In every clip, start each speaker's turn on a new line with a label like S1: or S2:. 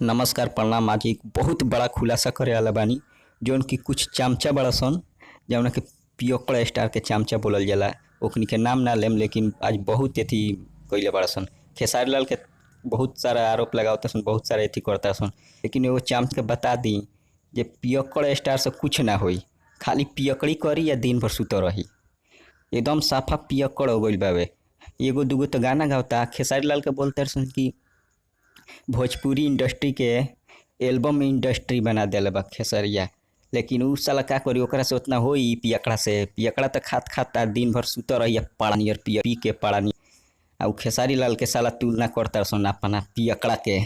S1: नमस्कार प्रणाम। आज एक बहुत बड़ा खुलासा करे वाला बानी जौन की कुछ चमचा बड़ा सन जौन के पियक्कड़ स्टार के चमचा बोलल जाला। ओकनी के नाम ना लेम लेकिन आज बहुत एथी कइले बड़ा सन। खेसारी लाल के बहुत सारा आरोप लगावता सन, बहुत सारा एथी करता सन, लेकिन एगो चमच के बता दी जे पियक्कड़ स्टार से कुछ ना होई, खाली पियकड़ी करी या दिन भर सुत रही। एकदम साफा पियक्कड़ हो गइल बावे। एगो दूगो तो गाना गावता, खेसारी लाल के बोलते सन कि भोजपुरी इंडस्ट्री के एल्बम इंडस्ट्री बना देले बा खेसरिया। लेकिन उ साला का करी, ओकरा से उतना होई पियकड़ा से? पियकड़ा तो खात खाता दिन भर सुत रही पाड़ा नियर पिय पी के पाड़ा नियर। आ खेसारी लाल के साला तुलना करता सन अपना पियकड़ा के।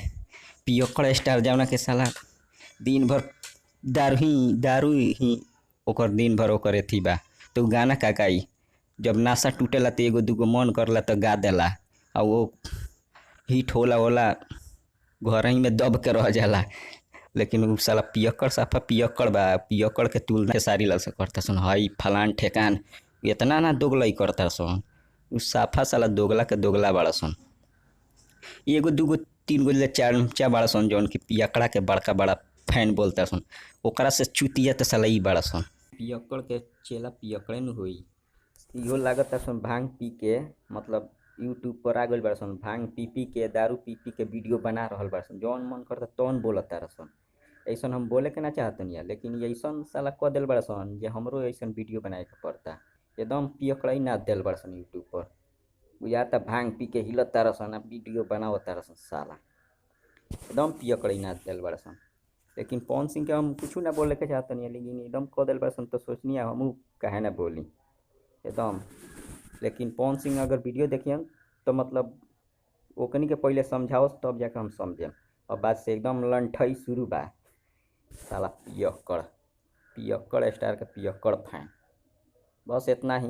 S1: पियकड़ स्टार जौना के साला दिन भर दारू ही ओकर दिन भर ओकर एथी बा। तो गाना का गाई? जब नाशा टूटेला तो एगो दूगो मन करला तो गा देला, आ वो हिट होला होला घर ही में दब के रह जाला। लेकिन उ साला पियक्कड़ साफा पियक्कड़ बा। पियक्कड़ के तुलना खेसारी लाल से करता सन, हई फलान ठेकान। इतना ना दोगलई करता सन, उ साफा साला दोगला के दोगला बड़ा सन। एगो दूगो तीन गो चमचा बड़ा सन जौन की पियकड़ा के बड़का बड़ा फैन बोलता सन, ओकरा से चुतिया तो साला ई बड़ा सन। पियक्कड़ के चेला पियक्कड़े न होई। इहो लागता सन भांग पी के, मतलब यूट्यूब पर आ गइल बड़ा सन, भांग पी पी के दारू पी पी के वीडियो बना रहल बड़ा सन, जौन मन करता तौन बोलता सन। ऐसन हम बोले के ना चाहतनी है, लेकिन ऐसन साला कह दिल बड़ा सन जे हमरो ऐसन वीडियो बनाए के पड़ता। एकदम पियकड़ा ही नाच दिल बड़ा सन यूट्यूब पर। बुझाता भांग पी के हिलता सन, वीडियो बनावता सन साला। एकदम पियकड़ा ही नाच दिल बड़ा सन। लेकिन पवन सिंह के हम कुछ ना बोले के चाहतनी है, लेकिन एकदम कह दिल बड़ा सन तो सोचनी है हम काहे ना बोली एकदम। लेकिन पवन सिंह अगर वीडियो देखियन तो मतलब ओकनी के पहले समझाओ तब जाके हम समझेम। और बात से एकदम लंठई शुरू बा। साला पियक्कड़, पियक्कड़ स्टार के पियक्कड़ फैन। बस इतना ही।